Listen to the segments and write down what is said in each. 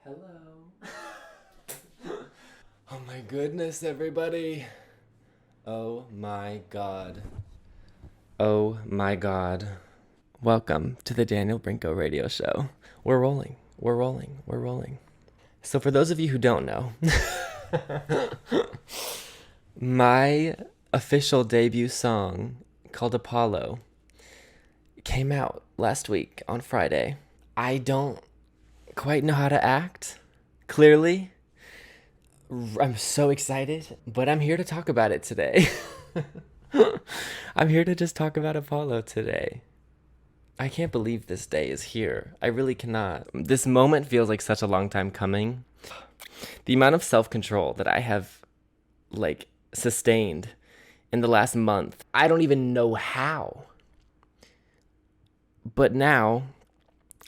Hello. Oh my goodness, everybody. Oh my god. Oh my god. Welcome to the Daniel Brinko radio show. We're rolling. We're rolling. We're rolling. So for those of you who don't know, my official debut song called Apollo came out last week on Friday. I don't quite know how to act, clearly. I'm so excited, but I'm here to talk about it today. I'm here to just talk about Apollo today. I can't believe this day is here. I really cannot. This moment feels like such a long time coming. The amount of self-control that I have, sustained in the last month, I don't even know how. But now,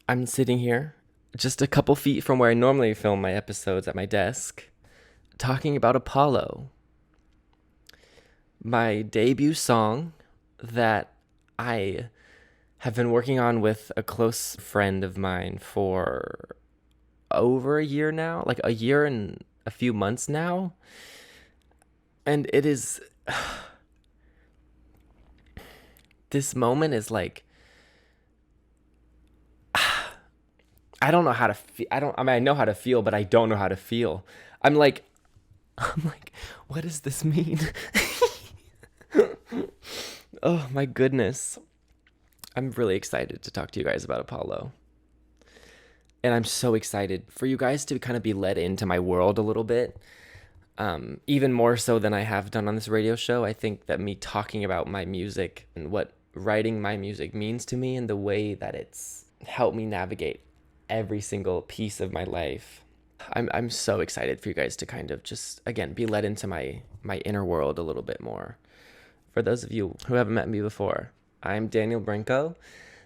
I'm sitting here, just a couple feet from where I normally film my episodes at my desk, talking about Apollo, my debut song that I have been working on with a close friend of mine for over a year now, like a year and a few months now. And it is, this moment is like, I don't know how to feel. I know how to feel, but I don't know how to feel. I'm like, what does this mean? Oh my goodness. I'm really excited to talk to you guys about Apollo. And I'm so excited for you guys to kind of be led into my world a little bit. Even more so than I have done on this radio show. I think that me talking about my music and what writing my music means to me and the way that it's helped me navigate every single piece of my life. I'm so excited for you guys to kind of just, again, be led into my inner world a little bit more. For those of you who haven't met me before, I'm Daniel Brinko.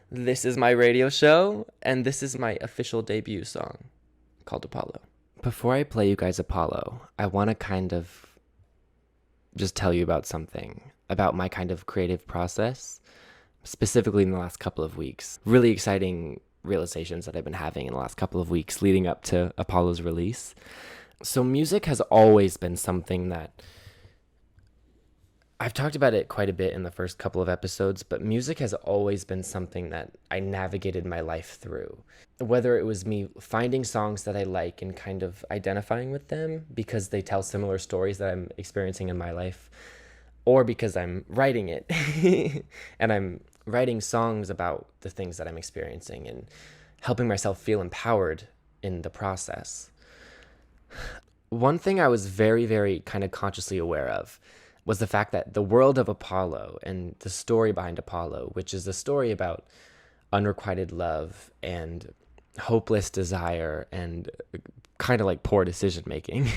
This is my radio show, and this is my official debut song called Apollo. Before I play you guys Apollo, I want to kind of just tell you about something, about my kind of creative process, specifically in the last couple of weeks. Really exciting realizations that I've been having in the last couple of weeks leading up to Apollo's release. So music has always been something that I've talked about it quite a bit in the first couple of episodes, but music has always been something that I navigated my life through. Whether it was me finding songs that I like and kind of identifying with them because they tell similar stories that I'm experiencing in my life, or because I'm writing it and I'm writing songs about the things that I'm experiencing and helping myself feel empowered in the process. One thing I was very, very kind of consciously aware of was the fact that the world of Apollo and the story behind Apollo, which is a story about unrequited love and hopeless desire and kind of like poor decision making,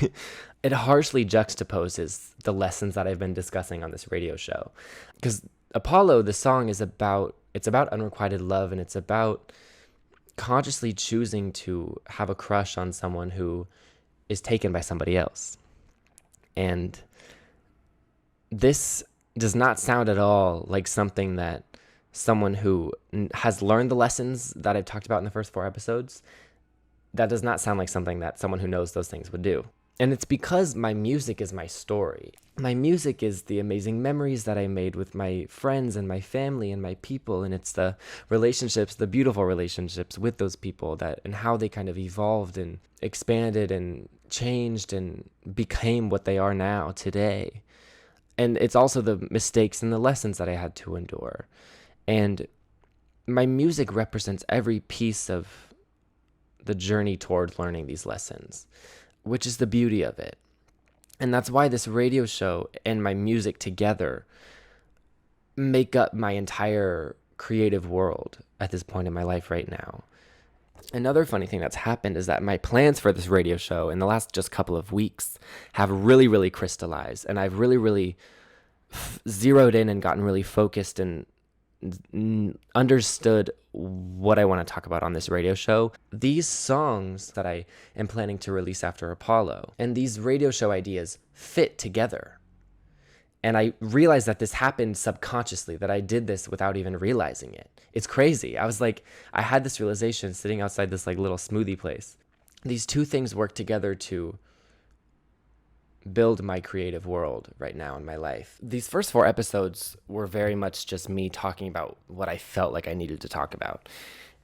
it harshly juxtaposes the lessons that I've been discussing on this radio show. Because Apollo, the song, it's about unrequited love, and it's about consciously choosing to have a crush on someone who is taken by somebody else. And this does not sound at all like something that someone who has learned the lessons that I've talked about in the first 4 episodes, that does not sound like something that someone who knows those things would do. And it's because my music is my story. My music is the amazing memories that I made with my friends and my family and my people. And it's the relationships, the beautiful relationships with those people and how they kind of evolved and expanded and changed and became what they are now today. And it's also the mistakes and the lessons that I had to endure. And my music represents every piece of the journey toward learning these lessons, which is the beauty of it. And that's why this radio show and my music together make up my entire creative world at this point in my life right now. Another funny thing that's happened is that my plans for this radio show in the last just couple of weeks have really, really crystallized. And I've really, really zeroed in and gotten really focused and understood what I want to talk about on this radio show. These songs that I am planning to release after Apollo and these radio show ideas fit together. And I realized that this happened subconsciously, that I did this without even realizing it. It's crazy. I had this realization sitting outside this little smoothie place. these two things work together to build my creative world right now in my life. These first 4 episodes were very much just me talking about what I felt like I needed to talk about.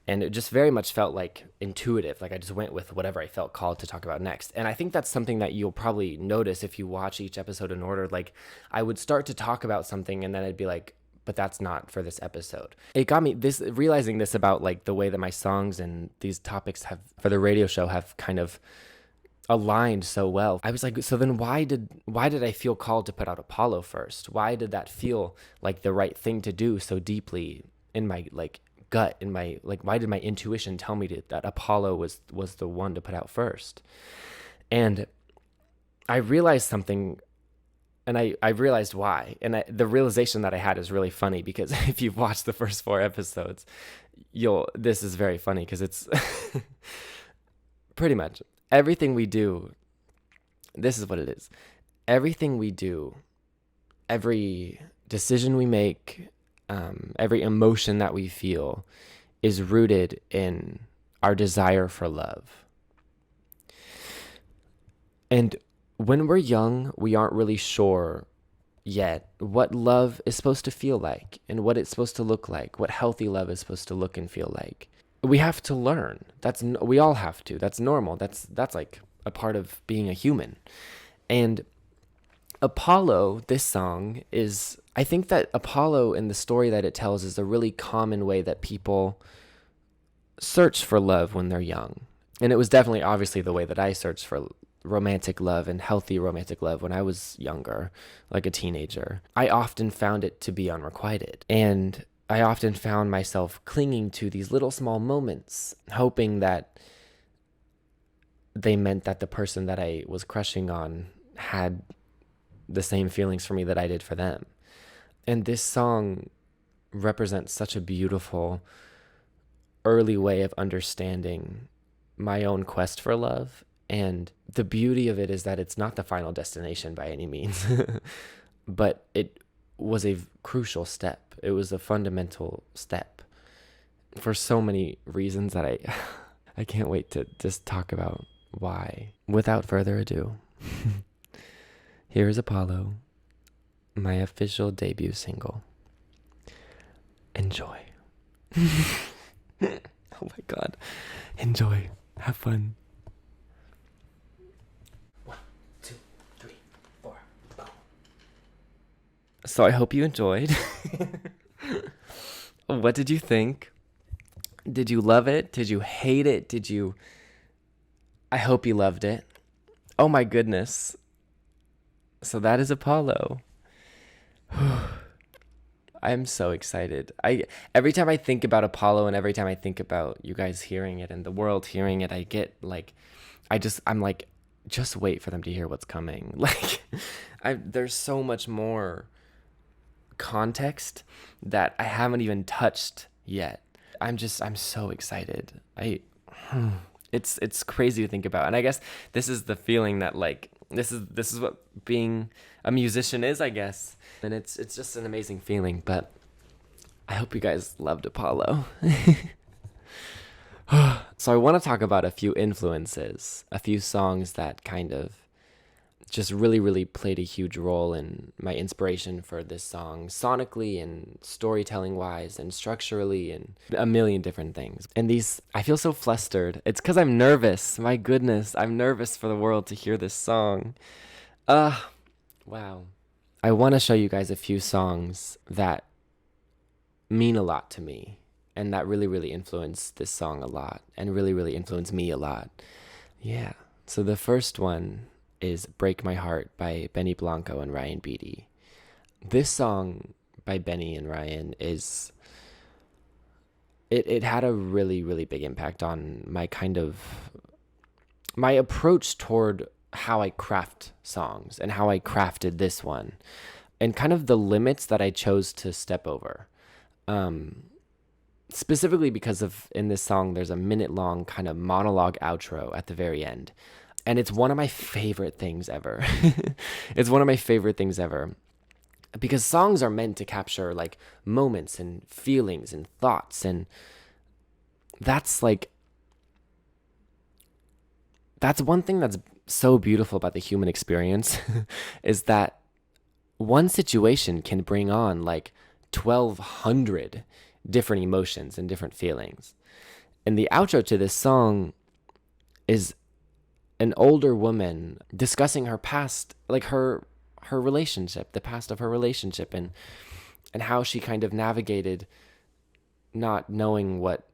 And it just very much felt like intuitive. Like I just went with whatever I felt called to talk about next. And I think that's something that you'll probably notice if you watch each episode in order. Like I would start to talk about something and then I'd be like, but that's not for this episode. It got me realizing this about like the way that my songs and these topics have for the radio show have kind of aligned so well. I was like, so then why did I feel called to put out Apollo first? Why did that feel like the right thing to do so deeply in my like gut, in my like, why did my intuition tell me that Apollo was the one to put out first? And I realized something, and I realized why. And the realization that I had is really funny because if you've watched the first 4 episodes, this is very funny because it's pretty much everything we do. This is what it is. Everything we do, every decision we make, every emotion that we feel is rooted in our desire for love. And when we're young, we aren't really sure yet what love is supposed to feel like and what it's supposed to look like, what healthy love is supposed to look and feel like. We have to learn. We all have to. That's normal. That's like a part of being a human. And Apollo, this song is, I think that Apollo and the story that it tells is a really common way that people search for love when they're young. And it was definitely obviously the way that I searched for romantic love and healthy romantic love when I was younger, like a teenager. I often found it to be unrequited. And I often found myself clinging to these little small moments, hoping that they meant that the person that I was crushing on had the same feelings for me that I did for them. And this song represents such a beautiful early way of understanding my own quest for love. And the beauty of it is that it's not the final destination by any means, but it was a crucial step. It was a fundamental step for so many reasons that I can't wait to just talk about why. Without further ado, here is Apollo, my official debut single. Enjoy. Oh my God. Enjoy. Have fun. 1, 2, 3, 4, boom. So I hope you enjoyed. What did you think? Did you love it? Did you hate it? I hope you loved it. Oh my goodness. So that is Apollo. I'm so excited. Every time I think about Apollo and every time I think about you guys hearing it and the world hearing it, I get like, I'm like, just wait for them to hear what's coming. Like, there's so much more context that I haven't even touched yet. I'm so excited. It's crazy to think about. And I guess this is the feeling that like, this is what being a musician is, I guess. And it's just an amazing feeling, but I hope you guys loved Apollo. So I want to talk about a few influences, a few songs that kind of just really, really played a huge role in my inspiration for this song, sonically and storytelling wise and structurally and a million different things. And I feel so flustered. It's because I'm nervous. My goodness, I'm nervous for the world to hear this song. Wow. I want to show you guys a few songs that mean a lot to me and that really, really influence this song a lot and really, really influence me a lot. Yeah. So the first one is Break My Heart by Benny Blanco and Ryan Beatty. This song by Benny and Ryan it had a really, really big impact on my approach toward how I craft songs and how I crafted this one and kind of the limits that I chose to step over. Specifically because in this song, there's a minute-long kind of monologue outro at the very end. And it's one of my favorite things ever. It's one of my favorite things ever. Because songs are meant to capture like moments and feelings and thoughts. And that's like That's one thing that's so beautiful about the human experience is that one situation can bring on like 1,200 different emotions and different feelings. And the outro to this song is an older woman discussing her past, like her relationship, the past of her relationship, and how she kind of navigated not knowing what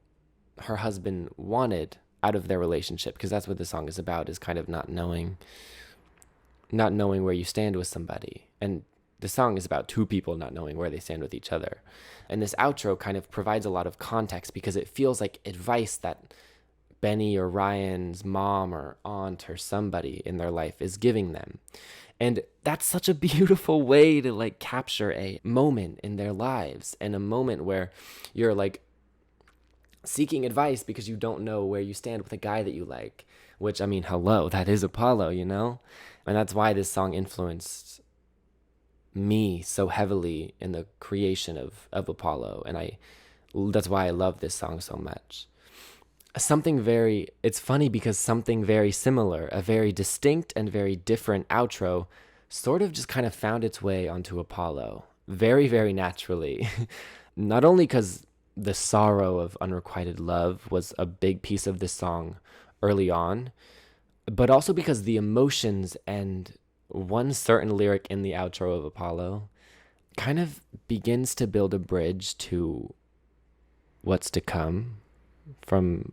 her husband wanted out of their relationship, because that's what the song is about, is kind of not knowing where you stand with somebody. And the song is about two people not knowing where they stand with each other. And this outro kind of provides a lot of context because it feels like advice that Benny or Ryan's mom or aunt or somebody in their life is giving them. And that's such a beautiful way to like capture a moment in their lives, and a moment where you're like seeking advice because you don't know where you stand with a guy that you like, which, I mean, hello, that is Apollo, you know? And that's why this song influenced me so heavily in the creation of Apollo. And that's why I love this song so much. It's funny because something very similar, a very distinct and very different outro, sort of just kind of found its way onto Apollo very, very naturally. Not only because the sorrow of unrequited love was a big piece of this song early on, but also because the emotions and one certain lyric in the outro of Apollo kind of begins to build a bridge to what's to come from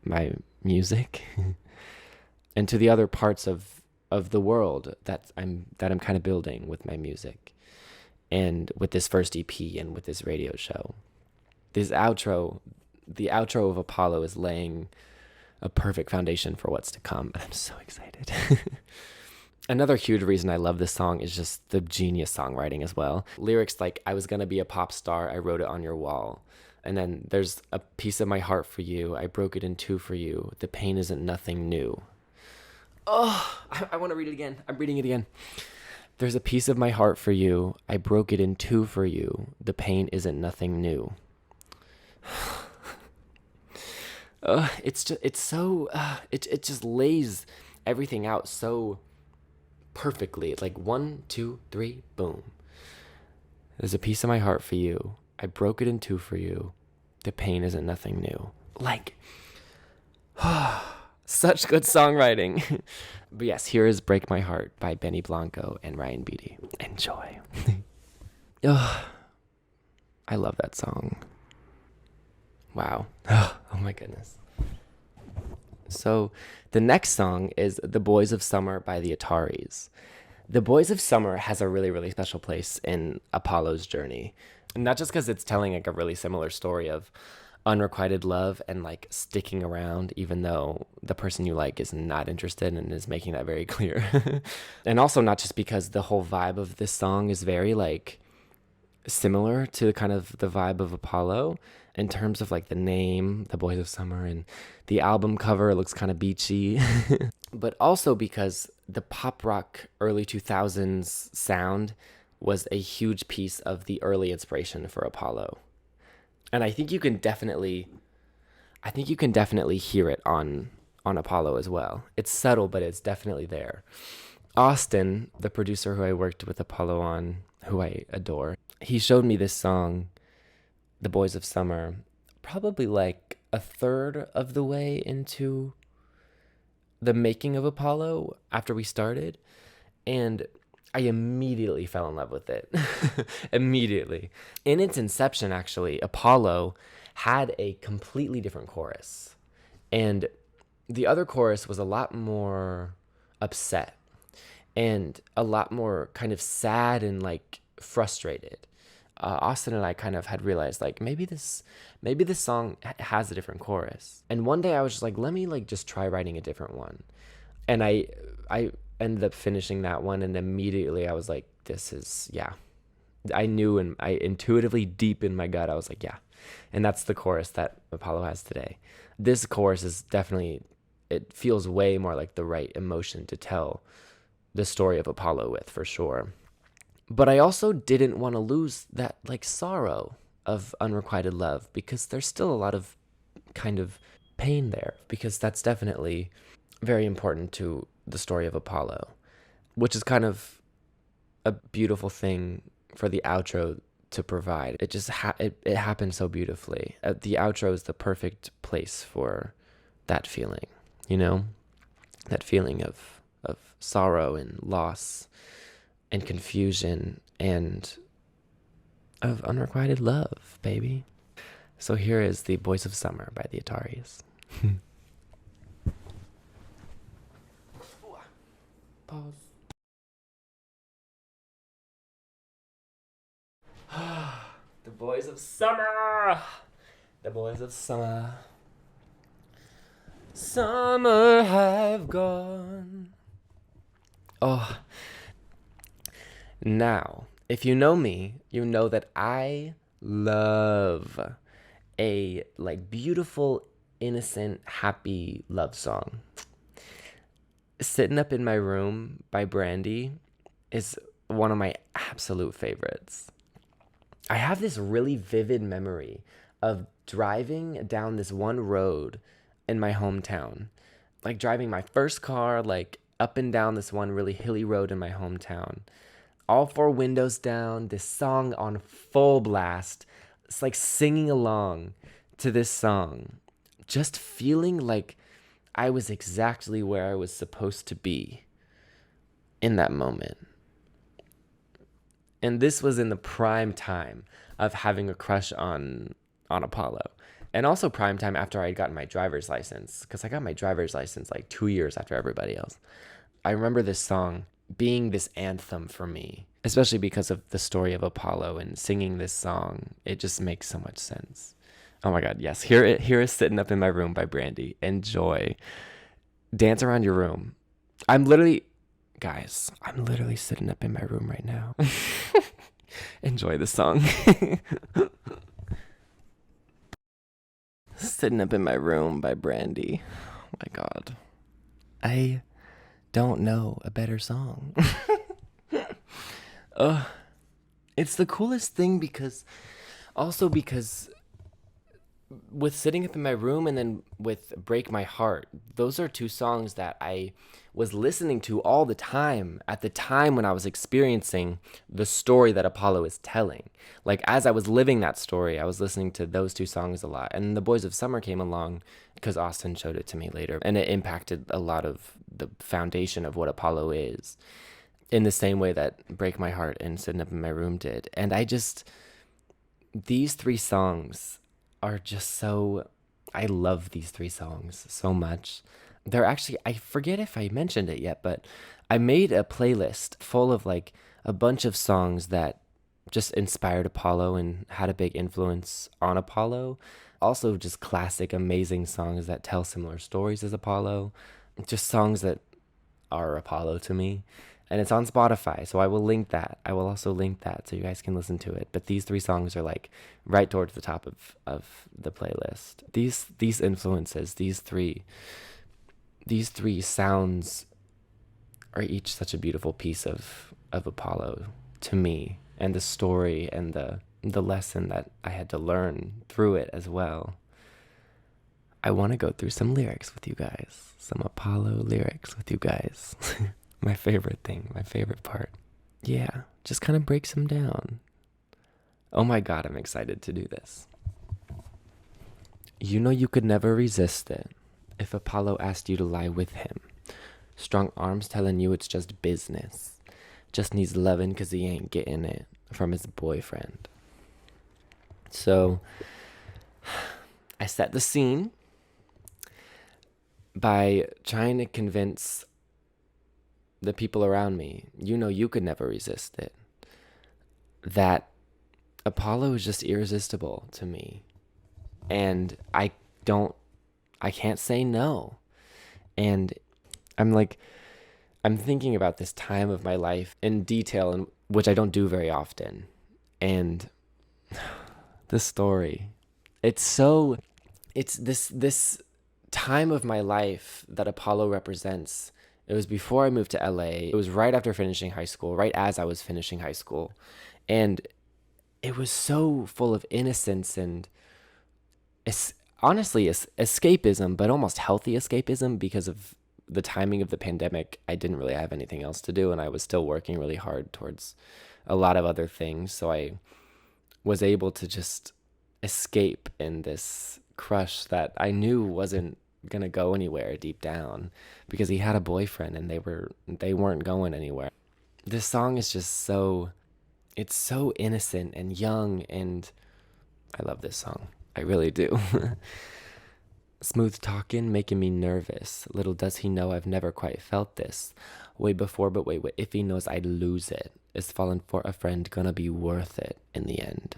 my music and to the other parts of the world that I'm kind of building with my music and with this first EP and with this radio show. The outro of Apollo is laying a perfect foundation for what's to come. And I'm so excited. Another huge reason I love this song is just the genius songwriting as well. Lyrics like, I was gonna be a pop star, I wrote it on your wall. And then there's a piece of my heart for you, I broke it in two for you, the pain isn't nothing new. Oh, I want to read it again. I'm reading it again. There's a piece of my heart for you, I broke it in two for you, the pain isn't nothing new. It just lays everything out so perfectly. It's like 1, 2, 3, boom. There's a piece of my heart for you. I broke it in two for you. The pain isn't nothing new. Like, such good songwriting. But yes, here is Break My Heart by Benny Blanco and Ryan Beatty. Enjoy. Oh, I love that song. Wow. Oh my goodness. So the next song is The Boys of Summer by the Ataris. The Boys of Summer has a really, really special place in Apollo's journey. Not just because it's telling like a really similar story of unrequited love and like sticking around even though the person you like is not interested and is making that very clear. And also not just because the whole vibe of this song is very like similar to kind of the vibe of Apollo in terms of like the name, The Boys of Summer, and the album cover looks kind of beachy. But also because the pop rock early 2000s sound was a huge piece of the early inspiration for Apollo. And I think you can definitely hear it on Apollo as well. It's subtle, but it's definitely there. Austin, the producer who I worked with Apollo on, who I adore, he showed me this song, The Boys of Summer, probably like a third of the way into the making of Apollo after we started. And I immediately fell in love with it. Immediately. In its inception, actually, Apollo had a completely different chorus. And the other chorus was a lot more upset and a lot more kind of sad and like frustrated. Austin and I kind of had realized like maybe this song has a different chorus. And one day I was just like, let me like just try writing a different one. And I ended up finishing that one, and immediately I was like, this is, yeah. I knew, and I intuitively deep in my gut, I was like, yeah. And that's the chorus that Apollo has today. This chorus is definitely, it feels way more like the right emotion to tell the story of Apollo with, for sure. But I also didn't want to lose that like sorrow of unrequited love, because there's still a lot of kind of pain there, because that's definitely very important to the story of Apollo, which is kind of a beautiful thing for the outro to provide. It just it happened so beautifully. The outro is the perfect place for that feeling, you know, that feeling of sorrow and loss and confusion and of unrequited love, baby. So here is The Boys of Summer by the Ataris. Pause. The Boys of Summer. The Boys of Summer. Summer have gone. Oh. Now, if you know me, you know that I love a like beautiful, innocent, happy love song. Sitting Up in My Room by Brandy is one of my absolute favorites. I have this really vivid memory of driving down this one road in my hometown. Like driving my first car, like up and down this one really hilly road in my hometown. All four windows down, this song on full blast. It's like singing along to this song. Just feeling like I was exactly where I was supposed to be in that moment. And this was in the prime time of having a crush on Apollo. And also prime time after I had gotten my driver's license, because I got my driver's license like 2 years after everybody else. I remember this song being this anthem for me, especially because of the story of Apollo and singing this song. It just makes so much sense. Oh my God, yes. Here is Sitting Up in My Room by Brandy. Enjoy. Dance around your room. Guys, I'm literally sitting up in my room right now. Enjoy the song. Sitting Up in My Room by Brandy. Oh my God. I don't know a better song. It's the coolest thing because with Sitting Up in My Room and then with Break My Heart, those are two songs that I was listening to all the time at the time when I was experiencing the story that Apollo is telling. Like as I was living that story, I was listening to those two songs a lot. And The Boys of Summer came along because Austin showed it to me later, and it impacted a lot of the foundation of what Apollo is in the same way that Break My Heart and Sitting Up in My Room did. And these three songs are just so, I love these three songs so much. They're actually, I forget if I mentioned it yet, but I made a playlist full of like a bunch of songs that just inspired Apollo and had a big influence on Apollo. Also just classic, amazing songs that tell similar stories as Apollo. Just songs that are Apollo to me. And it's on Spotify, so I will link that. I will also link that so you guys can listen to it. But these three songs are like right towards the top of the playlist. These influences, these three sounds are each such a beautiful piece of Apollo to me, and the story and the lesson that I had to learn through it as well. I want to go through some lyrics with you guys, some Apollo lyrics with you guys. My favorite thing, my favorite part. Yeah, just kind of breaks them down. Oh my God, I'm excited to do this. You know you could never resist it if Apollo asked you to lie with him. Strong arms telling you it's just business. Just needs loving 'cause he ain't getting it from his boyfriend. So, I set the scene by trying to convince the people around me, you know you could never resist it, that Apollo is just irresistible to me. And I can't say no. And I'm thinking about this time of my life in detail, and which I don't do very often. And the story, it's this time of my life that Apollo represents. It was before I moved to LA. It was right after finishing high school, right as I was finishing high school. And it was so full of innocence and honestly escapism, but almost healthy escapism because of the timing of the pandemic, I didn't really have anything else to do, and I was still working really hard towards a lot of other things. So I was able to just escape in this crush that I knew wasn't gonna go anywhere deep down, because he had a boyfriend and they weren't going anywhere. This song is just it's so innocent and young, and I love this song. I really do. Smooth talking, making me nervous. Little does he know I've never quite felt this. Way before, but wait, if he knows I'd lose it. Is falling for a friend gonna be worth it in the end?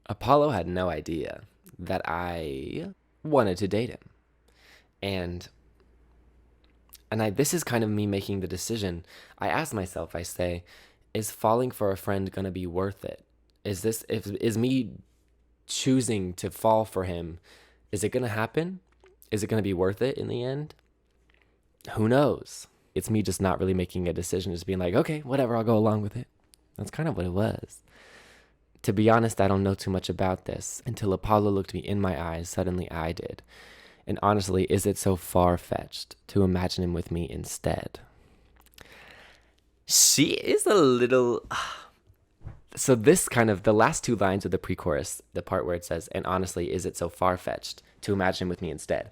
Apollo had no idea that I wanted to date him. And this is kind of me making the decision. I ask myself, I say, is falling for a friend gonna be worth it? Is me choosing to fall for him, is it gonna happen? Is it gonna be worth it in the end? Who knows? It's me just not really making a decision, just being like, okay, whatever, I'll go along with it. That's kind of what it was. To be honest, I don't know too much about this until Apollo looked me in my eyes. Suddenly I did. And honestly, is it so far-fetched to imagine him with me instead? She is a little... So this kind of, the last two lines of the pre-chorus, the part where it says, and honestly, is it so far-fetched to imagine him with me instead?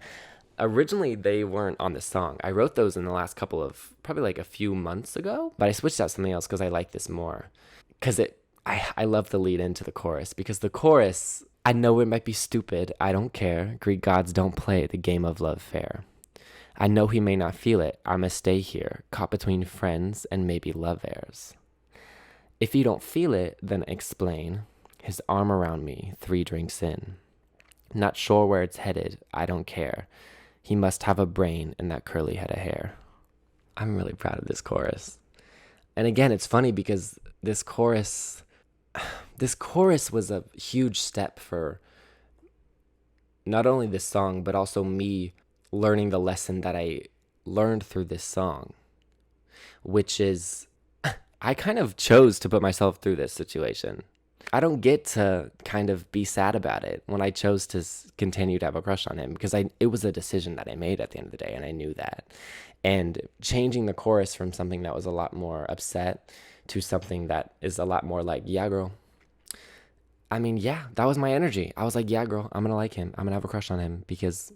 Originally, they weren't on this song. I wrote those in the last couple of, probably like a few months ago, but I switched out something else because I like this more. Because I love the lead into the chorus, because the chorus, I know it might be stupid, I don't care. Greek gods don't play the game of love fair. I know he may not feel it, I'ma stay here, caught between friends and maybe love heirs. If you don't feel it, then explain. His arm around me, 3 drinks in. Not sure where it's headed, I don't care. He must have a brain and that curly head of hair. I'm really proud of this chorus. And again, it's funny because this chorus was a huge step for not only this song, but also me learning the lesson that I learned through this song, which is I kind of chose to put myself through this situation. I don't get to kind of be sad about it when I chose to continue to have a crush on him, because it was a decision that I made at the end of the day, and I knew that. And changing the chorus from something that was a lot more upset to something that is a lot more like, yeah, girl. I mean, yeah, that was my energy. I was like, yeah, girl, I'm going to like him. I'm going to have a crush on him because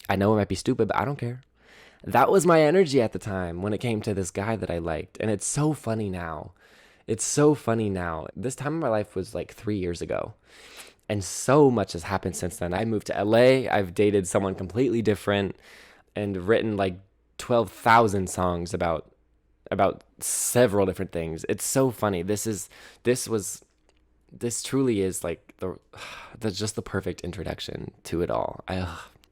I know it might be stupid, but I don't care. That was my energy at the time when it came to this guy that I liked. And it's so funny now. It's so funny now. This time in my life was like 3 years ago. And so much has happened since then. I moved to LA. I've dated someone completely different and written like 12,000 songs about several different things. It's so funny. This truly is like just the perfect introduction to it all.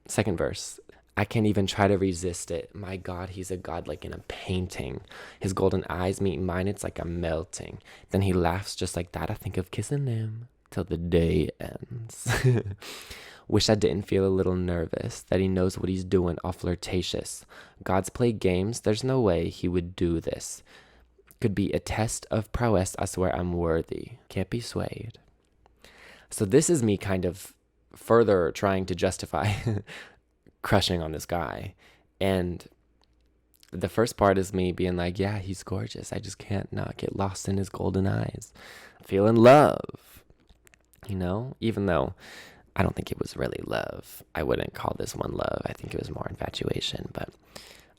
Second verse. I can't even try to resist it. My God, he's a god like in a painting. His golden eyes meet mine, it's like I'm melting. Then he laughs just like that. I think of kissing them till the day ends. Wish I didn't feel a little nervous, that he knows what he's doing, all flirtatious. Gods play games, there's no way he would do this. Could be a test of prowess, I swear I'm worthy. Can't be swayed. So this is me kind of further trying to justify crushing on this guy. And the first part is me being like, yeah, he's gorgeous. I just can't not get lost in his golden eyes. Feel in love, even though I don't think it was really love. I wouldn't call this one love. I think it was more infatuation.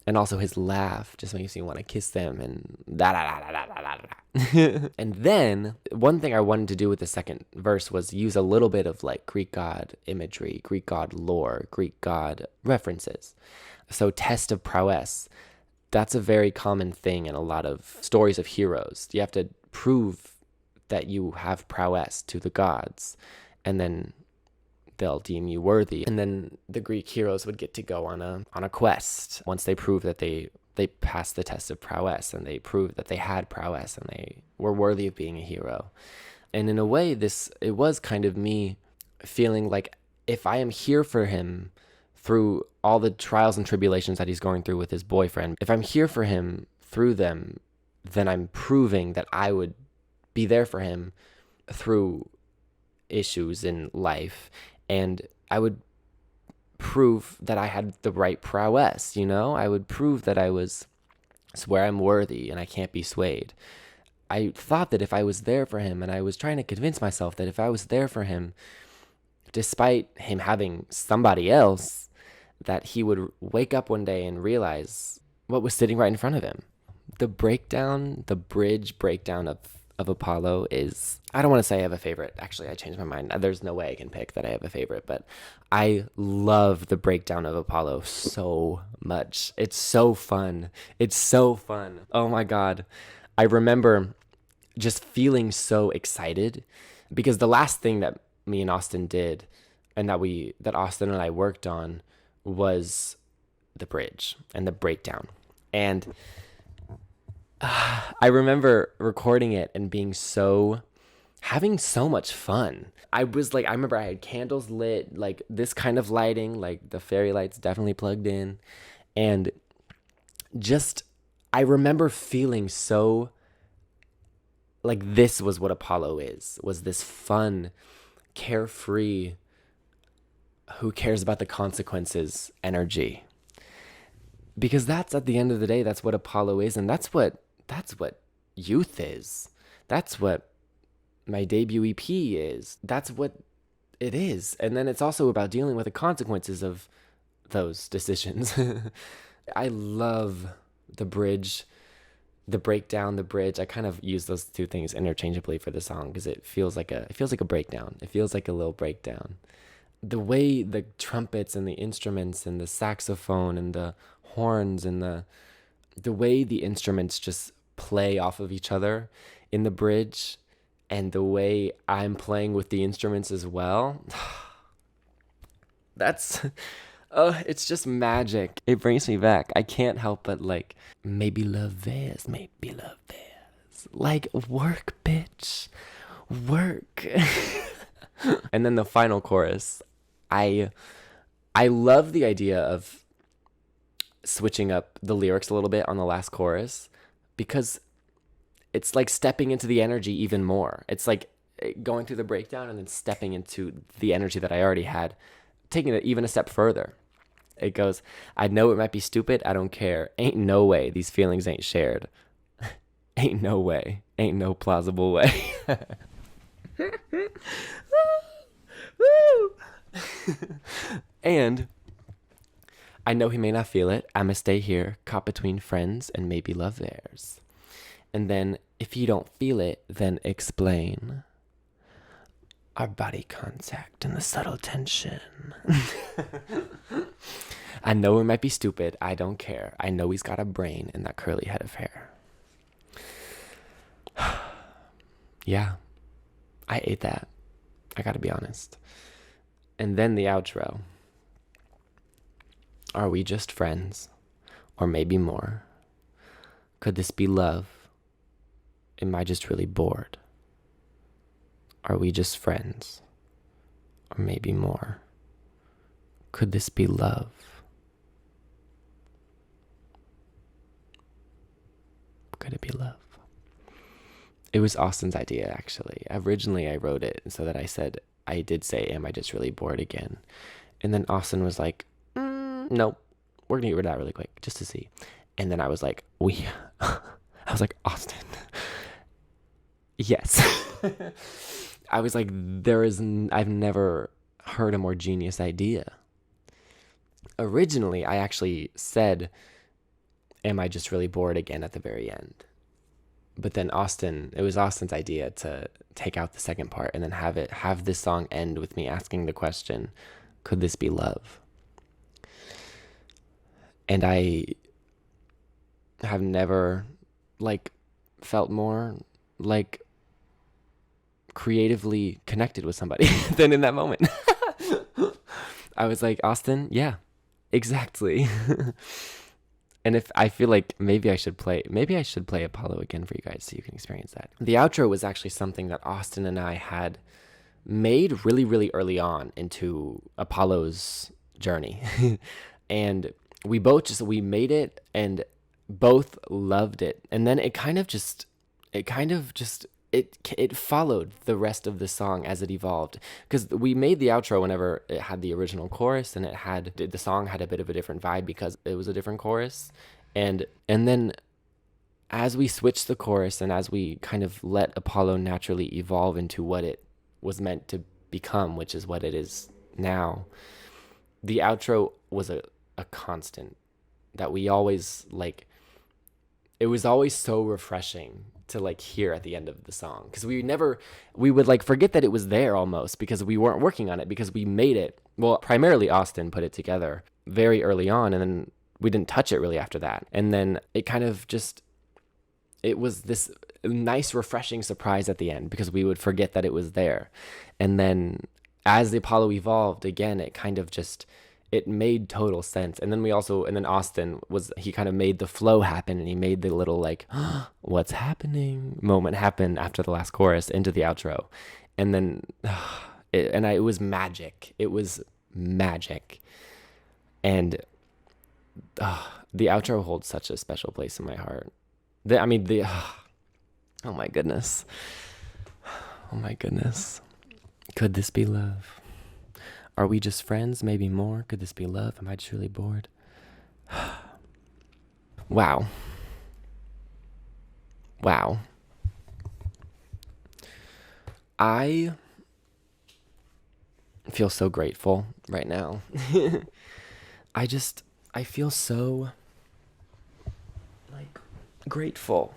And also his laugh just makes me want to kiss them and da da da da da da da. And then one thing I wanted to do with the second verse was use a little bit of like Greek god imagery, Greek god lore, Greek god references. So test of prowess, that's a very common thing in a lot of stories of heroes. You have to prove that you have prowess to the gods, and then they'll deem you worthy. And then the Greek heroes would get to go on a quest once they prove that they passed the test of prowess, and they proved that they had prowess and they were worthy of being a hero. And in a way, it was kind of me feeling like if I am here for him through all the trials and tribulations that he's going through with his boyfriend, if I'm here for him through them, then I'm proving that I would be there for him through issues in life. And I would prove that I had the right prowess, you know? I would prove that I was swear I'm worthy and I can't be swayed. I thought that if I was there for him, and I was trying to convince myself that if I was there for him, despite him having somebody else, that he would wake up one day and realize what was sitting right in front of him. The breakdown, the bridge breakdown of Apollo is, I don't want to say I have a favorite. Actually, I changed my mind. There's no way I can pick that I have a favorite, but I love the breakdown of Apollo so much. It's so fun. It's so fun. Oh my God. I remember just feeling so excited because the last thing that me and Austin did and that Austin and I worked on was the bridge and the breakdown. And I remember recording it and having so much fun. I remember I had candles lit, like this kind of lighting, like the fairy lights definitely plugged in. And I remember feeling so like this was what Apollo was this fun, carefree, who cares about the consequences energy. Because that's, at the end of the day, that's what Apollo is, and that's what youth is. That's what my debut EP is. That's what it is. And then it's also about dealing with the consequences of those decisions. I love the bridge, the breakdown, the bridge. I kind of use those two things interchangeably for the song because it feels like a breakdown. It feels like a little breakdown. The way the trumpets and the instruments and the saxophone and the horns and the way the instruments just play off of each other in the bridge, and the way I'm playing with the instruments as well. It's just magic. It brings me back. I can't help but maybe love theirs, maybe love theirs. Like, work, bitch. Work. And then the final chorus. I love the idea of switching up the lyrics a little bit on the last chorus because it's like stepping into the energy even more. It's like going through the breakdown and then stepping into the energy that I already had, taking it even a step further. It goes, I know it might be stupid, I don't care. Ain't no way these feelings ain't shared. Ain't no way. Ain't no plausible way. And I know he may not feel it. I'ma stay here, caught between friends and maybe love theirs. And then if you don't feel it, then explain. Our body contact and the subtle tension. I know it might be stupid. I don't care. I know he's got a brain and that curly head of hair. Yeah, I ate that. I gotta be honest. And then the outro. Are we just friends? Or maybe more? Could this be love? Am I just really bored? Are we just friends? Or maybe more? Could this be love? Could it be love? It was Austin's idea, actually. Originally, I wrote it so that I did say, am I just really bored again? And then Austin was like, nope, we're gonna get rid of that really quick, just to see. And then I was like, I was like, Austin, yes. I was like, I've never heard a more genius idea. Originally, I actually said, am I just really bored again at the very end? But then it was Austin's idea to take out the second part and then have this song end with me asking the question, could this be love? And I have never felt more creatively connected with somebody than in that moment. I was like, Austin, yeah, exactly. And if I feel like maybe I should play Apollo again for you guys so you can experience that. The outro was actually something that Austin and I had made really, really early on into Apollo's journey. And we made it and both loved it. And then it kind of just it followed the rest of the song as it evolved, because we made the outro whenever it had the original chorus, and the song had a bit of a different vibe because it was a different chorus, and then as we switched the chorus and as we kind of let Apollo naturally evolve into what it was meant to become, which is what it is now, the outro was a constant that we always like. It was always so refreshing to like hear at the end of the song, because we would like forget that it was there almost, because we weren't working on it, because we made it, well, primarily Austin put it together very early on, and then we didn't touch it really after that. And then it kind of just, it was this nice refreshing surprise at the end, because we would forget that it was there. And then as the Apollo evolved again, it kind of just, it made total sense. And then Austin he kind of made the flow happen, and he made the little like, what's happening moment happen after the last chorus into the outro. And then it was magic. It was magic. And the outro holds such a special place in my heart. Oh my goodness. Oh my goodness. Could this be love? Are we just friends? Maybe more? Could this be love? Am I truly bored? Wow. Wow. I feel so grateful right now. I feel so, like, grateful.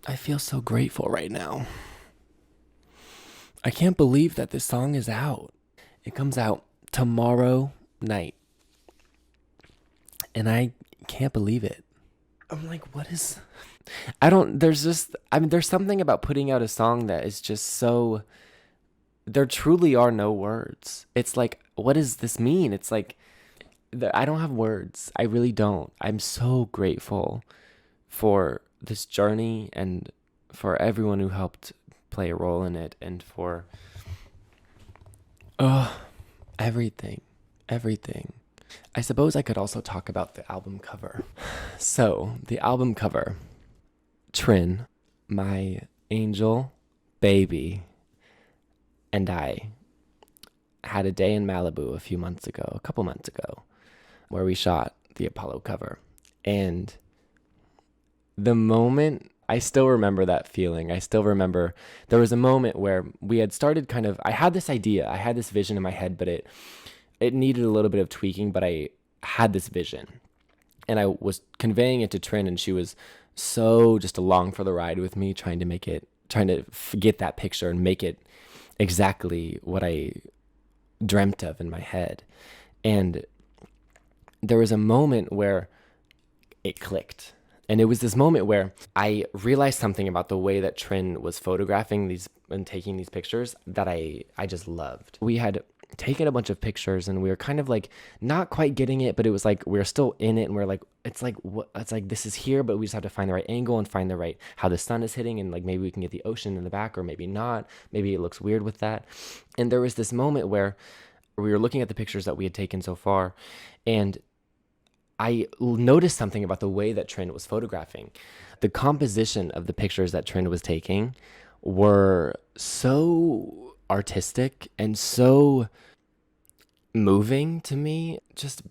I feel so grateful right now. I can't believe that this song is out. It comes out tomorrow night. And I can't believe it. I'm like, there's something about putting out a song that is just so, there truly are no words. It's like, what does this mean? It's like, I don't have words. I really don't. I'm so grateful for this journey, and for everyone who helped play a role in it, and for everything. I suppose I could also talk about the album cover. So, the album cover, Trin, my angel baby, and I had a day in Malibu a couple months ago, where we shot the Apollo cover. And the moment, I still remember that feeling. I still remember there was a moment where we had started I had this idea, I had this vision in my head, but it needed a little bit of tweaking, but I had this vision. And I was conveying it to Trin, and she was so just along for the ride with me, trying to get that picture and make it exactly what I dreamt of in my head. And there was a moment where it clicked. And it was this moment where I realized something about the way that Trin was photographing these and taking these pictures that I just loved. We had taken a bunch of pictures, and we were kind of like not quite getting it, but it was like we were still in it, and we're like, it's like this is here, but we just have to find the right angle and find the right, how the sun is hitting, and like maybe we can get the ocean in the back, or maybe not. Maybe it looks weird with that. And there was this moment where we were looking at the pictures that we had taken so far, and I noticed something about the way that Trin was photographing. The composition of the pictures that Trin was taking were so artistic and so moving to me, just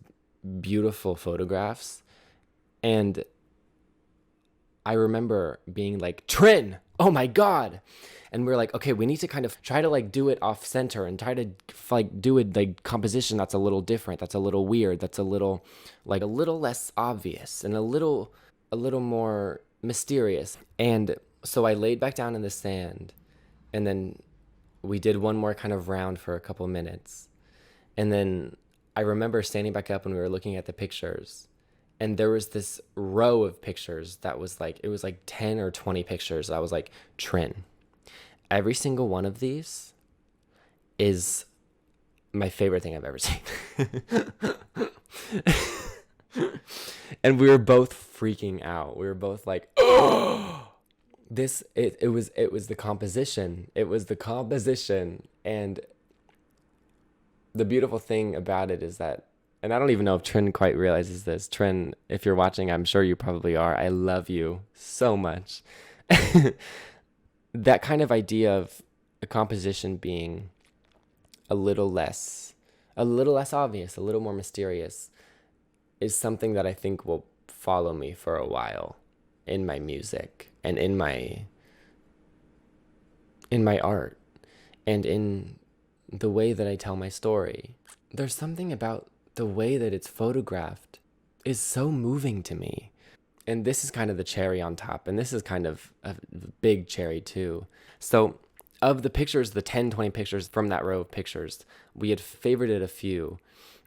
beautiful photographs. And I remember being like, Trin, oh my God. And we're like, okay, we need to kind of try to like do it off center and try to like do it like composition that's a little different, that's a little weird, that's a little less obvious, and a little more mysterious. And so I laid back down in the sand, and then we did one more kind of round for a couple minutes. And then I remember standing back up when we were looking at the pictures, and there was this row of pictures that was like, it was like 10 or 20 pictures. I was like, Trin, every single one of these is my favorite thing I've ever seen. And we were both freaking out. We were both like, oh, it was the composition. It was the composition. And the beautiful thing about it is that, and I don't even know if Trin quite realizes this. Trin, if you're watching, I'm sure you probably are. I love you so much. that kind of idea of a composition being a little less obvious, a little more mysterious, is something that I think will follow me for a while in my music and in my art and in the way that I tell my story. There's something about the way that it's photographed is so moving to me. And this is kind of the cherry on top, and this is kind of a big cherry too. So of the pictures, the 10, 20 pictures from that row of pictures, we had favorited a few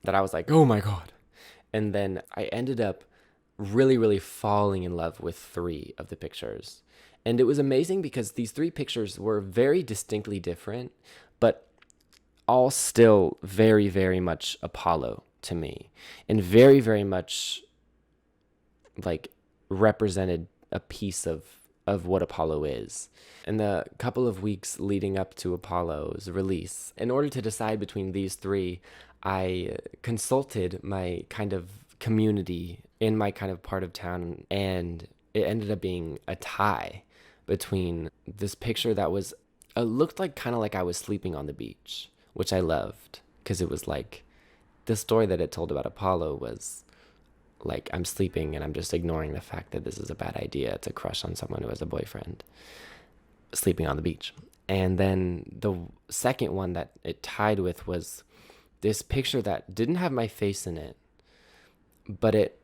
that I was like, oh my God. And then I ended up really, really falling in love with 3 of the pictures. And it was amazing because these 3 pictures were very distinctly different, but all still very, very much Apollo to me, and very, very much like represented a piece of what Apollo is. In the couple of weeks leading up to Apollo's release, in order to decide between these 3, I consulted my kind of community in my kind of part of town, and it ended up being a tie between this picture that was looked like kind of like I was sleeping on the beach, which I loved because it was like the story that it told about Apollo was like I'm sleeping and I'm just ignoring the fact that this is a bad idea to crush on someone who has a boyfriend, sleeping on the beach. And then the second one that it tied with was this picture that didn't have my face in it, but it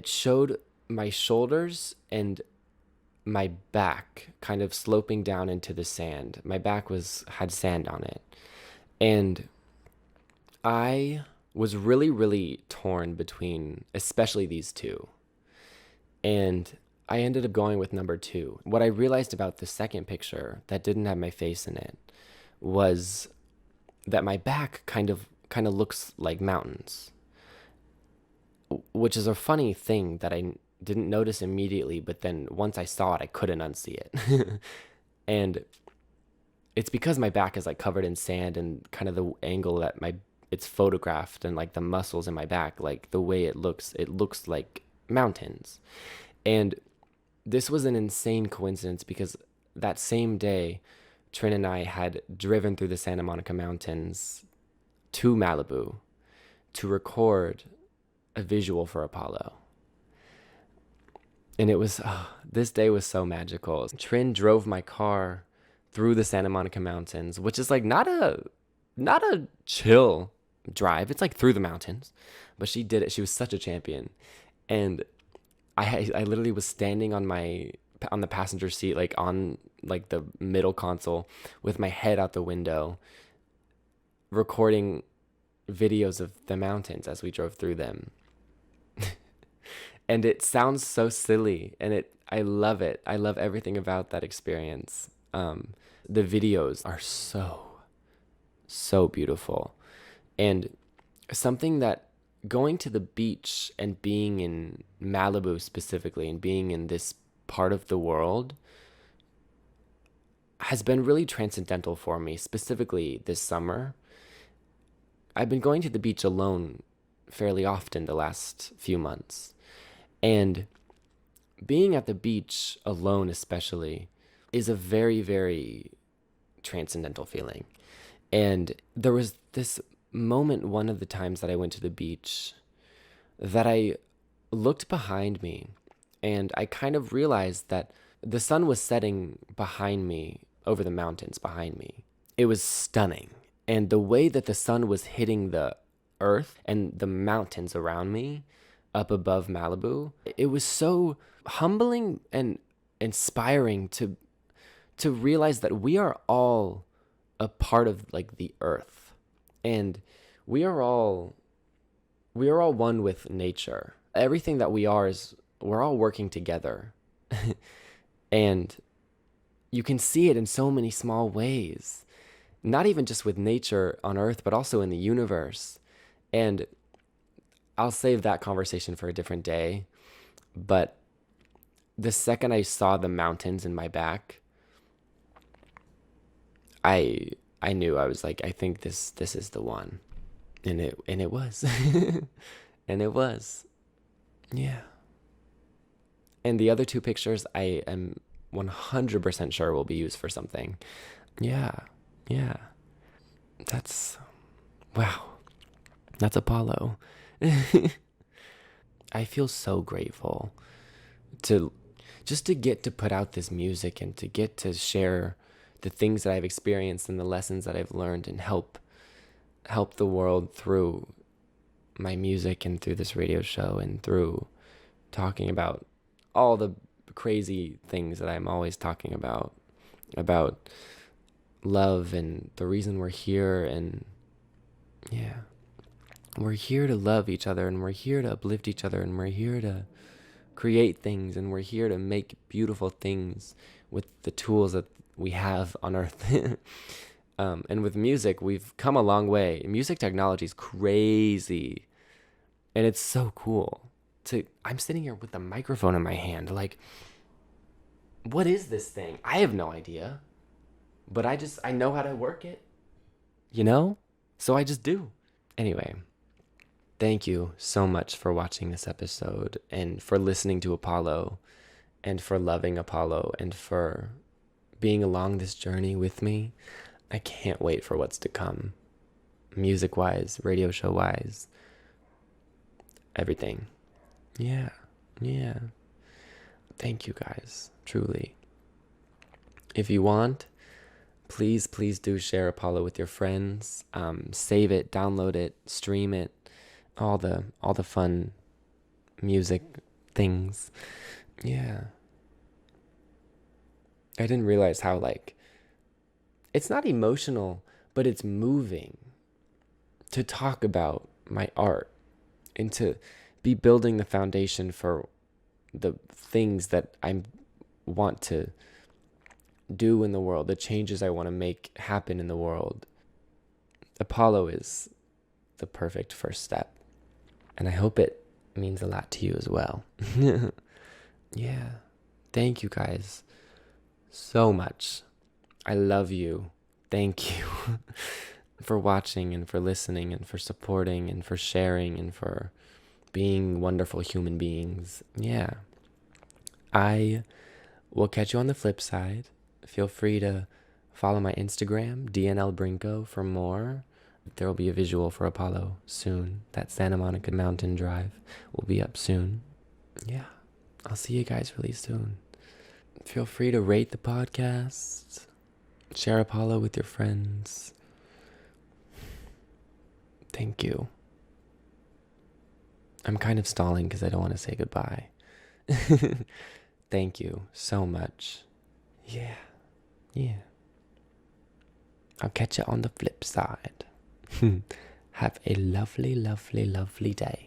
showed my shoulders and my back kind of sloping down into the sand. My back had sand on it. And I was really, really torn between especially these 2. And I ended up going with number 2. What I realized about the second picture that didn't have my face in it was that my back kind of looks like mountains, which is a funny thing that I didn't notice immediately, but then once I saw it, I couldn't unsee it. And it's because my back is like covered in sand, and kind of the angle that it's photographed, and like the muscles in my back, like the way it looks like mountains. And this was an insane coincidence because that same day, Trin and I had driven through the Santa Monica Mountains to Malibu to record a visual for Apollo. And it was, this day was so magical. Trin drove my car through the Santa Monica Mountains, which is like not a chill drive. It's like through the mountains, but she did it. She was such a champion. And I literally was standing on the passenger seat, like on like the middle console with my head out the window, recording videos of the mountains as we drove through them. And it sounds so silly, and I love it. I love everything about that experience. The videos are so beautiful. And something that going to the beach and being in Malibu specifically, and being in this part of the world, has been really transcendental for me, specifically this summer. I've been going to the beach alone fairly often the last few months. And being at the beach alone especially is a very, very transcendental feeling. And there was this moment one of the times that I went to the beach that I looked behind me, and I kind of realized that the sun was setting behind me, over the mountains behind me. It was stunning. And the way that the sun was hitting the earth and the mountains around me up above Malibu, it was so humbling and inspiring to realize that we are all a part of like the earth, and we are all one with nature. Everything that we are is, we're all working together. And you can see it in so many small ways, not even just with nature on earth, but also in the universe. And I'll save that conversation for a different day. But the second I saw the mountains in my back, I knew. I was like, I think this is the one. And it was. And it was. Yeah. And the other 2 pictures I am 100% sure will be used for something. Yeah, yeah. That's, wow. That's Apollo. I feel so grateful to just to get to put out this music and to get to share the things that I've experienced and the lessons that I've learned and help the world through my music and through this radio show and through talking about all the crazy things that I'm always talking about love and the reason we're here. And yeah, we're here to love each other, and we're here to uplift each other, and we're here to create things, and we're here to make beautiful things with the tools that we have on earth. And with music, we've come a long way. Music technology is crazy, and it's so cool. I'm sitting here with the microphone in my hand, like, what is this thing? I have no idea, but I know how to work it, So I just do. Anyway, thank you so much for watching this episode and for listening to Apollo and for loving Apollo and for being along this journey with me. I can't wait for what's to come. Music-wise, radio show-wise, everything. Yeah. Thank you guys, truly. If you want, please do share Apollo with your friends. Save it, download it, stream it, all the fun music things. Yeah. I didn't realize how, it's not emotional, but it's moving to talk about my art and to be building the foundation for the things that I want to do in the world, the changes I want to make happen in the world. Apollo is the perfect first step, and I hope it means a lot to you as well. Yeah. Thank you guys so much. I love you. Thank you for watching and for listening and for supporting and for sharing and for being wonderful human beings. Yeah. I will catch you on the flip side. Feel free to follow my Instagram, DNL Brinko, for more. There will be a visual for Apollo soon. That Santa Monica Mountain Drive will be up soon. Yeah. I'll see you guys really soon. Feel free to rate the podcast. Share Apollo with your friends. Thank you. I'm kind of stalling because I don't want to say goodbye. Thank you so much. Yeah. I'll catch you on the flip side. Have a lovely, lovely, lovely day.